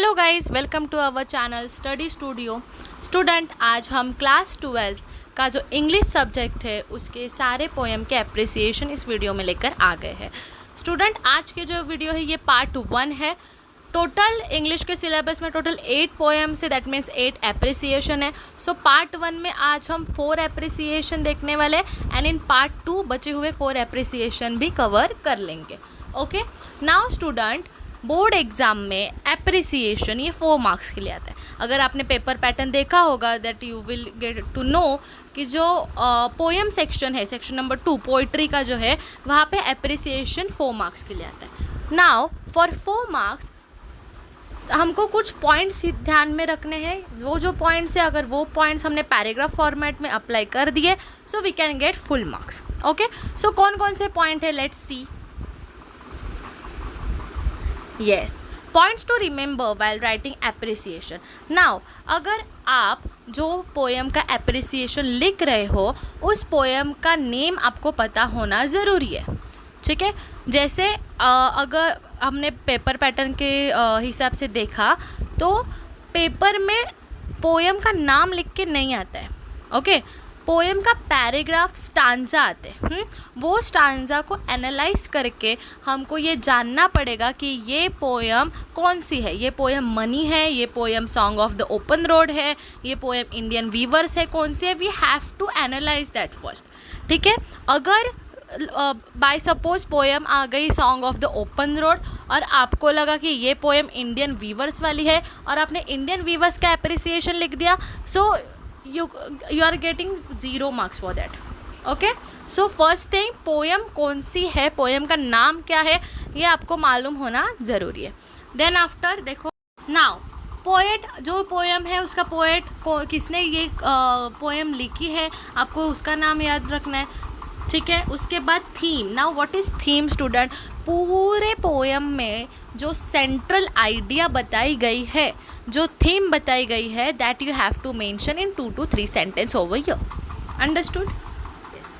Hello guys, welcome to our channel study Studio. Student, आज हम class 12 का जो इंग्लिश सब्जेक्ट है उसके सारे पोएम के अप्रिसिएशन इस वीडियो में लेकर आ गए हैं। स्टूडेंट, आज के जो वीडियो है ये पार्ट 1 है। टोटल इंग्लिश के सिलेबस में टोटल 8 पोएम्स है, दैट मीन्स 8 अप्रिसिएशन है। सो पार्ट 1 में आज हम 4 अप्रिसिएशन देखने वाले एंड इन पार्ट 2 बचे हुए 4 अप्रिसिएशन भी कवर कर लेंगे। Okay, now student, board exam में अप्रिसिएशन ये 4 मार्क्स के लिए आता है। अगर आपने पेपर पैटर्न देखा होगा that you will get to know कि जो पोएम सेक्शन है, सेक्शन नंबर 2 पोइट्री का जो है, वहाँ पे अप्रिसिएशन 4 मार्क्स के लिए आता है। नाउ फॉर 4 मार्क्स हमको कुछ पॉइंट्स ध्यान में रखने हैं। वो जो पॉइंट्स है, अगर वो पॉइंट्स हमने पैराग्राफ फॉर्मेट में अप्लाई कर दिए so we can get full marks. Okay, so कौन कौन से पॉइंट है, let's see. Yes, points to remember while writing appreciation. Now, अगर आप जो पोएम का appreciation लिख रहे हो उस पोएम का नेम आपको पता होना ज़रूरी है। ठीक है, जैसे अगर हमने पेपर पैटर्न के हिसाब से देखा तो पेपर में पोएम का नाम लिख के नहीं आता है। ओके, पोएम का पैराग्राफ स्टांजा आते हैं। वो स्टांजा को एनालाइज करके हमको ये जानना पड़ेगा कि ये पोएम कौन सी है। ये पोएम मनी है, ये poem Song of the open Road है, ये पोएम इंडियन वीवर्स है, कौन सी है। We have to analyse that first. ठीक है, अगर बाय सपोज पोएम आ गई Song of the open Road और आपको लगा कि ये पोएम इंडियन वीवर्स वाली है और आपने इंडियन वीवर्स का अप्रिसिएशन लिख दिया, सो you are getting 0 marks for that. Okay, so first thing, poem कौन सी है, पोएम का नाम क्या है, ये आपको मालूम होना ज़रूरी है। देन आफ्टर देखो, नाउ पोएट, जो पोएम है उसका पोएट किसने ये पोएम लिखी है, आपको उसका नाम याद रखना है। ठीक है, उसके बाद theme. Now what is theme student? पूरे पोएम में जो सेंट्रल आइडिया बताई गई है, जो थीम बताई गई है, that you have to mention in 2 to 3 sentence over here. Understood? Yes,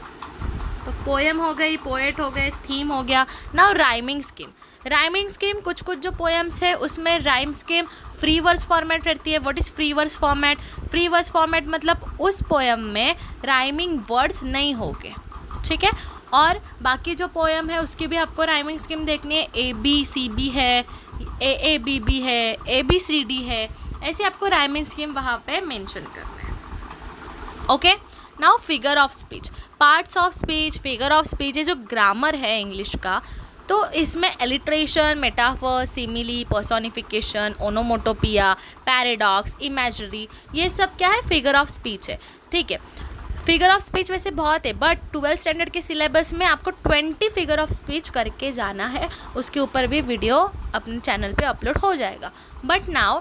तो पोएम हो गई, पोएट हो गए, थीम हो गया। Now rhyming scheme. Rhyming scheme, कुछ कुछ जो पोएम्स है उसमें rhyme scheme free verse format रहती है। What is free verse format? Free verse format मतलब उस पोएम में राइमिंग वर्ड्स नहीं होंगे। ठीक है, और बाकी जो पोएम है उसकी भी आपको राइमिंग स्कीम देखनी है। ABCB है, AABB है, ABCD है, ऐसे आपको राइमिंग स्कीम वहाँ पे मेंशन करना है। Okay, now figure of speech, parts of speech, figure of speech. ये जो ग्रामर है इंग्लिश का, तो इसमें alliteration, metaphor, simile, personification, onomatopoeia, paradox, imagery, ये सब क्या है, फिगर ऑफ स्पीच है। ठीक है, फिगर ऑफ स्पीच वैसे बहुत है, बट 12th स्टैंडर्ड के सिलेबस में आपको 20 फिगर ऑफ स्पीच करके जाना है। उसके ऊपर भी वीडियो अपने चैनल पे अपलोड हो जाएगा। बट नाउ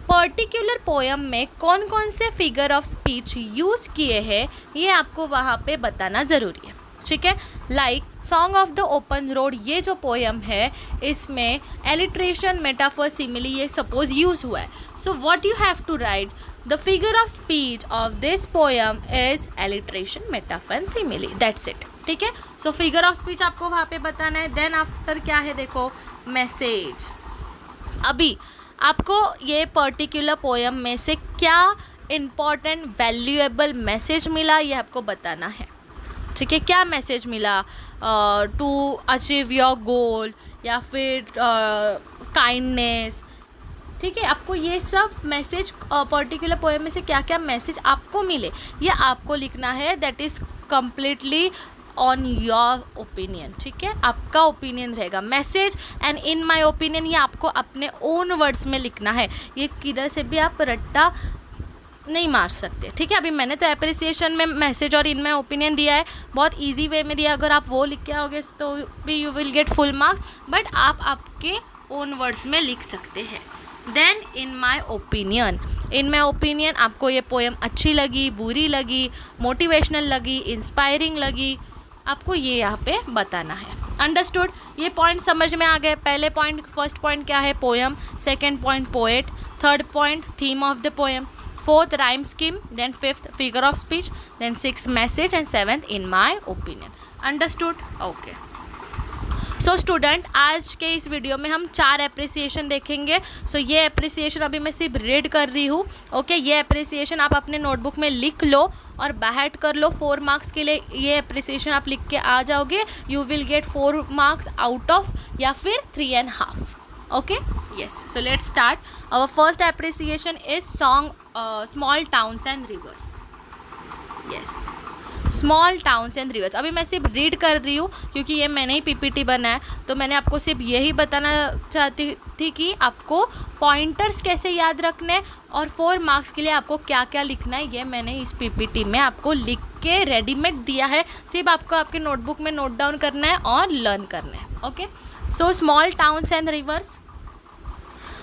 पर्टिकुलर पोएम में कौन कौन से फिगर ऑफ स्पीच यूज़ किए हैं ये आपको वहाँ पे बताना ज़रूरी है। ठीक है, like song of the open road, ये जो पोएम है इसमें एलिट्रेशन, मेटाफर, सिमिली ये सपोज यूज़ हुआ है। So what you have to write, the figure of speech of this poem is alliteration, metaphor and simile, that's it. ठीक है, so figure of speech आपको वहाँ पे बताना है। then after क्या है, देखो मैसेज। अभी आपको ये पर्टिकुलर पोएम में से क्या इम्पॉर्टेंट वैल्यूएबल मैसेज मिला ये आपको बताना है। ठीक है, क्या मैसेज मिला, टू अचीव योर गोल या फिर काइंडनेस। ठीक है, आपको ये सब मैसेज पर्टिकुलर पोएम में से क्या क्या मैसेज आपको मिले ये आपको लिखना है। That is completely on your opinion. ठीक है, आपका ओपिनियन रहेगा। Message and in my opinion ये आपको अपने ओन वर्ड्स में लिखना है। ये किधर से भी आप रट्टा नहीं मार सकते। ठीक है, अभी मैंने तो अप्रिसिएशन में मैसेज और इन माय ओपिनियन दिया है, बहुत इजी वे में दिया। अगर आप वो लिख के आओगे तो भी you will gate full marks, but आप आपके ओन वर्ड्स में लिख सकते हैं। देन इन माई ओपिनियन आपको ये पोएम अच्छी लगी, बुरी लगी, मोटिवेशनल लगी, इंस्पायरिंग लगी, आपको ये यहाँ पे बताना है। अंडरस्टूड? ये पॉइंट समझ में आ गए। पहले पॉइंट, फर्स्ट पॉइंट क्या है, poem. Second point poet. Third point theme of the poem. Fourth rhyme scheme. Then fifth figure of speech. Then sixth message and seventh in my opinion. Understood? Okay, so student, आज के इस video में हम 4 appreciation देखेंगे. सो ये appreciation अभी मैं सिर्फ रीड कर रही हूँ. ओके, ये एप्रिसिएशन आप अपने नोटबुक में लिख लो और बाहर कर लो. 4 मार्क्स के लिए ये एप्रिसिएशन आप लिख के आ जाओगे. You will get 4 marks out of या फिर 3.5. Okay, yes. So let's start. Our first appreciation is song small towns and rivers. Yes, small towns and rivers. अभी मैं सिर्फ रीड कर रही हूँ क्योंकि ये मैंने ही पीपीटी बनाया है, तो मैंने आपको सिर्फ यही बताना चाहती थी कि आपको पॉइंटर्स कैसे याद रखने और 4 मार्क्स के लिए आपको क्या क्या लिखना है. ये मैंने इस पीपीटी में आपको लिख के रेडीमेड दिया है. सिर्फ आपको आपके नोटबुक में नोट डाउन करना है और लर्न करना है. Okay, so small towns and reverse.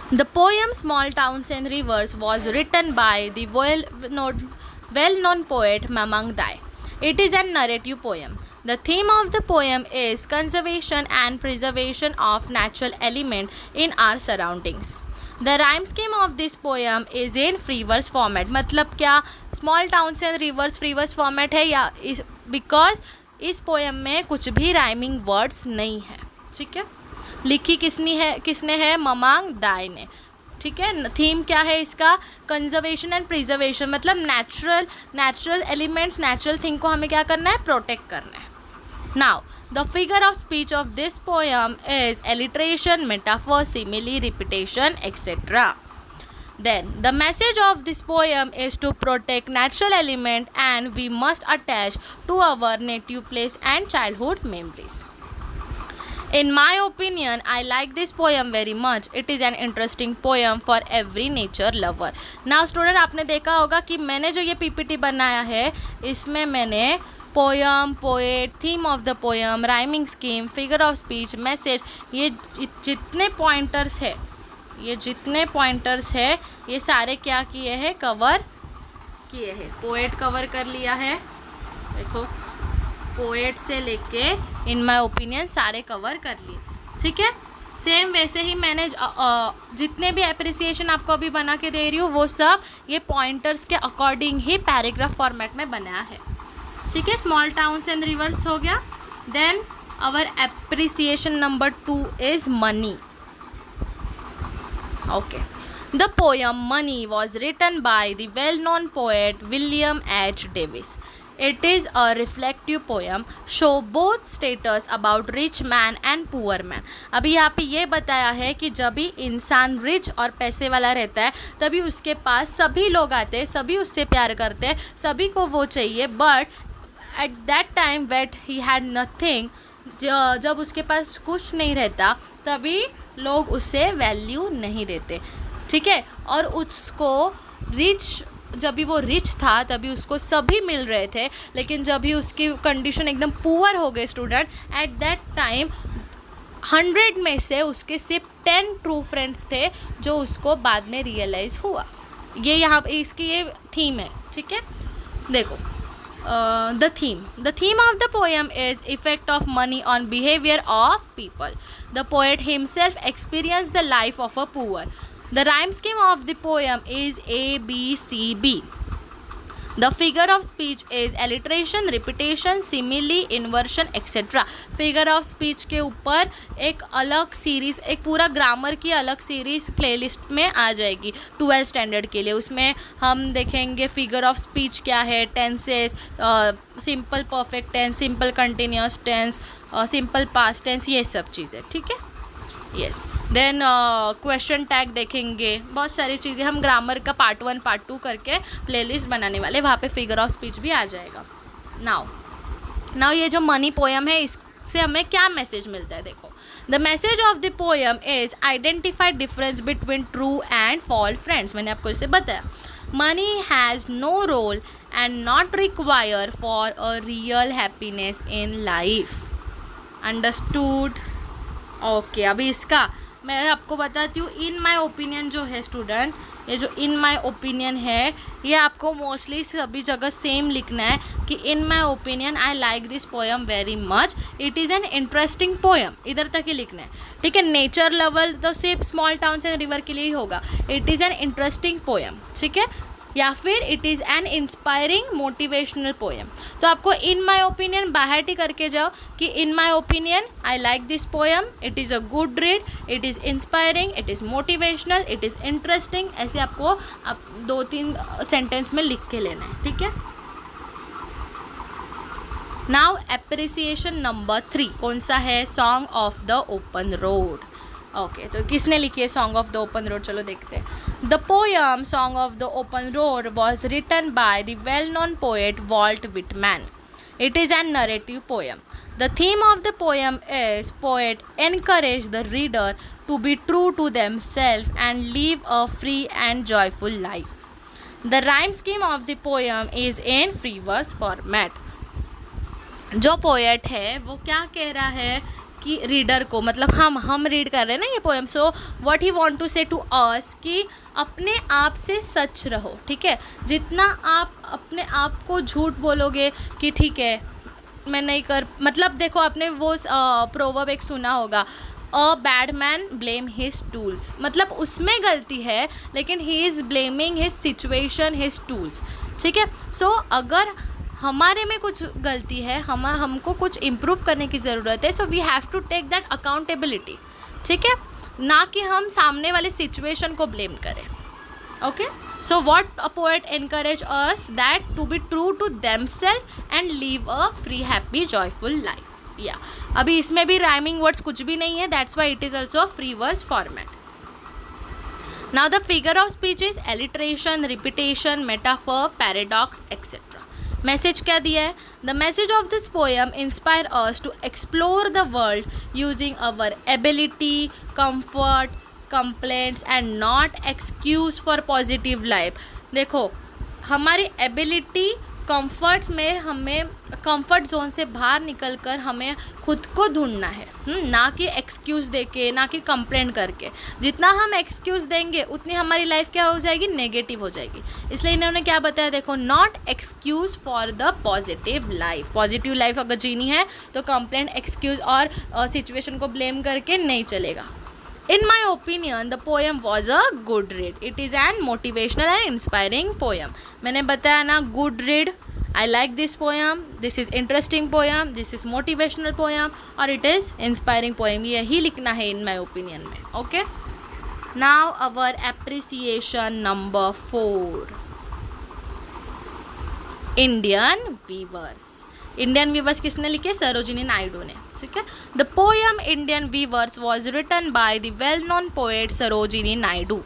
The poem Small Towns and Rivers was written by the well-known poet Mamang Dai. It is a narrative poem. The theme of the poem is conservation and preservation of natural element in our surroundings. The rhyme scheme of this poem is in free verse format. मतलब क्या small towns and rivers free verse format है या because इस poem में कुछ भी rhyming words नहीं है. ठीक है, लिखी किसने है? ममांग दाई ने. ठीक है, थीम क्या है इसका? Conservation and preservation. मतलब नेचुरल एलिमेंट्स, नेचुरल थिंग को हमें क्या करना है? प्रोटेक्ट करना है. Now the figure of speech of this poem is alliteration, metaphor, simile, repetition etcetera. Then the message of this poem is to protect natural element and we must attach to our native place and childhood memories. In my opinion, I like this poem very much. It is an interesting poem for every nature lover. Now student, आपने देखा होगा कि मैंने जो ये PPT बनाया है इसमें मैंने poem, poet, theme of the poem, rhyming scheme, figure of speech, message, ये जितने पॉइंटर्स है ये सारे क्या किए हैं? कवर किए हैं. पोएट कवर कर लिया है, देखो, पोएट से लेके इन माय ओपिनियन सारे कवर कर लिए. ठीक है, सेम वैसे ही मैंने जितने भी एप्रिसिएशन आपको अभी बना के दे रही हूँ वो सब ये पॉइंटर्स के अकॉर्डिंग ही पैराग्राफ फॉर्मेट में बनाया है. ठीक है, स्मॉल टाउन्स एंड रिवर्स हो गया. Then our appreciation number 2 is money. Okay, the poem money was written by the well known poet William H Davies. It is a reflective poem, show both status about rich man and poor man. अभी यहाँ पे ये बताया है कि जब भी इंसान रिच और पैसे वाला रहता है तभी उसके पास सभी लोग आते हैं, सभी उससे प्यार करते हैं, सभी को वो चाहिए. But at that time wait he had nothing, जब उसके पास कुछ नहीं रहता तभी लोग उसे वैल्यू नहीं देते. ठीक है, और उसको जब भी वो रिच था तभी उसको सभी मिल रहे थे, लेकिन जब भी उसकी कंडीशन एकदम पुअर हो गई स्टूडेंट, एट दैट टाइम 100 में से उसके सिर्फ 10 ट्रू फ्रेंड्स थे जो उसको बाद में रियलाइज़ हुआ. ये यहाँ पे इसकी ये थीम है. ठीक है, देखो, the theme of the poem is effect of money on behavior of people. The poet himself experienced the life of a poor. The rhyme scheme of the poem is A, B, C, B. The figure of speech is alliteration, repetition, simile, inversion, etc. Figure of speech के ऊपर एक अलग series, एक पूरा grammar की अलग series playlist में आ जाएगी 12th स्टैंडर्ड के लिए. उसमें हम देखेंगे फिगर ऑफ स्पीच क्या है, tenses, simple perfect tense, simple continuous tense, simple past tense, ये सब चीज़ें. ठीक है, यस. देन क्वेश्चन टैग देखेंगे, बहुत सारी चीज़ें. हम ग्रामर का पार्ट 1 पार्ट 2 करके प्लेलिस्ट बनाने वाले, वहाँ पे फिगर ऑफ स्पीच भी आ जाएगा. नाउ ये जो मनी पोएम है इससे हमें क्या मैसेज मिलता है? देखो, the message of the poem is identify difference between true and false friends. मैंने आपको इसे बताया. Money has no role and not require for a real happiness in life. Understood? Okay, अभी इसका मैं आपको बताती हूँ. इन माय ओपिनियन जो है स्टूडेंट, ये जो इन माय ओपिनियन है ये आपको मोस्टली सभी जगह सेम लिखना है कि in my opinion I like this poem very much, it is an interesting poem, इधर तक ही लिखना है. ठीक है, नेचर लेवल तो सिर्फ स्मॉल टाउन्स एंड रिवर के लिए ही होगा. It is an interesting poem. ठीक है, या फिर it is N inspiring motivational poem. तो आपको इन माई ओपिनियन बाहर ही करके जाओ कि in my opinion I like this poem, it is a good read, it is inspiring, it is motivational, it is interesting. ऐसे आपको 2-3 सेंटेंस में लिख के लेना है, ठीक है। नाउ एप्रिसिएशन नंबर 3 कौन सा है? Song of the open road. Okay, तो किसने लिखी है song of the open road? चलो देखते हैं। The poem song of the open road was written by the well known poet Walt Whitman. It is an narrative poem. The theme of the poem is poet encourage the reader to be true to themselves and live a free and joyful life. The rhyme scheme of the poem is in free verse format. जो poet है वो क्या कह रहा है कि reader को, मतलब हम रीड कर रहे हैं ना ये poem, so what he want to say to us कि अपने आप से सच रहो, ठीक है। जितना आप अपने आप को झूठ बोलोगे कि ठीक है मैं नहीं कर, मतलब देखो आपने वो प्रोवर्ब एक सुना होगा, a bad man blame his tools, मतलब उसमें गलती है लेकिन he is blaming his situation, his tools, ठीक है। सो अगर हमारे में कुछ गलती है, हमको कुछ इम्प्रूव करने की ज़रूरत है, so we have to take that accountability, ठीक है, ना कि हम सामने वाले सिचुएशन को ब्लेम करें। Okay, so what a poet encourage us that to be true to themselves and live a free happy joyful life. या अभी इसमें भी राइमिंग वर्ड्स कुछ भी नहीं है, that's why it is also free words format. Now the figure of speech is alliteration, repetition, metaphor, paradox etcetera. Message क्या दिया है? The message of this poem inspire us to explore the world using our ability, comfort, complaints and not excuse for positive life. देखो हमारी ability, comforts में हमें comfort zone से बाहर निकलकर हमें खुद को ढूंढना है, ना कि एक्सक्यूज़ देके, ना कि कंप्लेंट करके। जितना हम एक्सक्यूज़ देंगे उतनी हमारी लाइफ क्या हो जाएगी? नेगेटिव हो जाएगी। इसलिए इन्होंने क्या बताया, देखो not excuse for the positive life. Positive life अगर जीनी है तो कंप्लेंट, एक्सक्यूज़ और सिचुएशन को ब्लेम करके नहीं चलेगा। In my opinion, the poem was a good read. It is an motivational and inspiring poem. मैंने बताया ना, good read. I like this poem. This is interesting poem. This is motivational poem. और it is inspiring poem. यही लिखना है in my opinion में. Okay? Now our appreciation number 4. Indian Weavers. Indian weavers किसने लिखे? सरोजिनी नायडू ने, ठीक है। The poem Indian weavers was written by the well known poet Sarojini Naidu.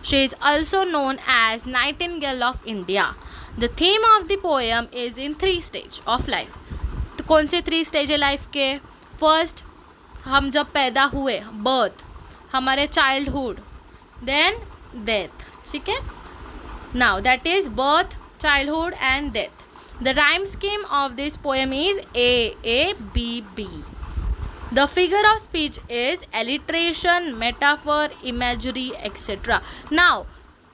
She is also known as nightingale of India. The theme of the poem is in 3 stage of life. तो कौन से 3 stage है life के? First, हम जब पैदा हुए, birth, हमारे चाइल्डहुड, देन डेथ, ठीक है। Now that is birth, childhood and death. The rhyme scheme of this poem is A-A-B-B. The figure of speech is alliteration, metaphor, imagery, etc. Now,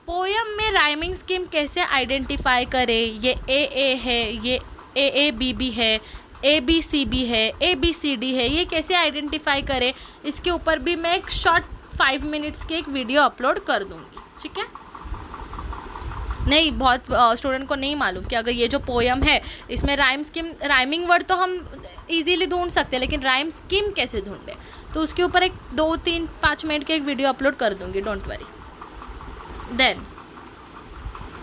poem में rhyming scheme कैसे identify करें? ये A-A है, ये A-A-B-B है, A-B-C-B है, A-B-C-D है, ये कैसे आइडेंटिफाई करें? इसके ऊपर भी मैं एक शॉर्ट 5 मिनट्स की एक वीडियो अपलोड कर दूँगी, ठीक है। नहीं, बहुत स्टूडेंट को नहीं मालूम कि अगर ये जो पोएम है इसमें राइम स्कीम, राइमिंग वर्ड तो हम इजीली ढूंढ सकते हैं, लेकिन राइम स्कीम कैसे ढूंढें, तो उसके ऊपर एक 2-3-5 मिनट की एक वीडियो अपलोड कर दूंगी, don't worry. Then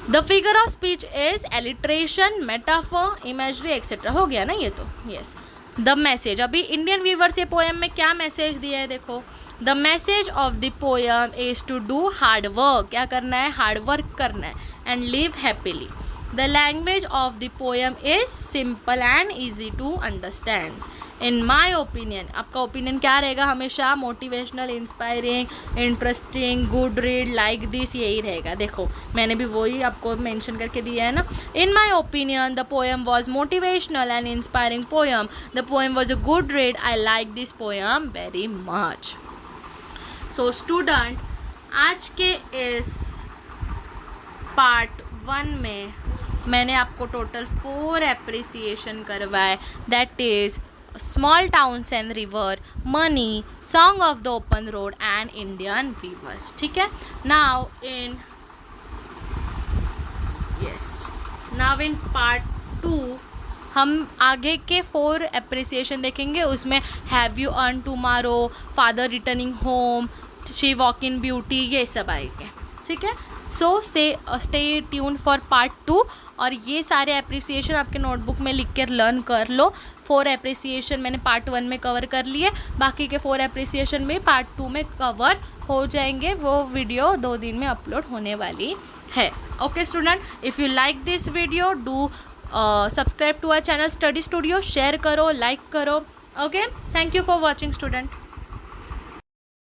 the figure of speech is alliteration, metaphor, imagery etcetera. हो गया ना ये तो, यस। द मैसेज, अभी इंडियन व्यूवर्स ये पोएम में क्या मैसेज दिया है देखो। The message of the poem is to do hard work. क्या करना है? हार्ड वर्क करना है। And live happily. The language of the poem is simple and easy to understand. In my opinion, आपका ओपिनियन क्या रहेगा हमेशा? Motivational, inspiring, interesting, good read, like this, यही रहेगा। देखो मैंने भी वही आपको मेंशन करके दिया है ना। In my opinion the poem was motivational and inspiring poem. The poem was a good read. I like this poem very much. So student, आज के इस पार्ट 1 में मैंने आपको टोटल 4 एप्रिसिएशन करवाए, that is small towns and river, money, song of the open road and Indian weavers, ठीक है। Now in yes, now in part 2 हम आगे के 4 एप्रिसिएशन देखेंगे। उसमें have you earn tomorrow, father returning home, she walk in beauty, ये सब आएंगे, ठीक है। So stay tune for part 2। और ये सारे एप्रिसिएशन आपके नोटबुक में लिख कर लर्न कर लो। 4 एप्रिसिएशन मैंने पार्ट 1 में कवर कर लिए, बाकी के 4 एप्रिसिएशन में पार्ट 2 में कवर हो जाएंगे। वो वीडियो 2 दिन में अपलोड होने वाली है। Okay student, if you like this video do subscribe to our channel study studio, share करो, लाइक करो। Okay, thank you for watching student.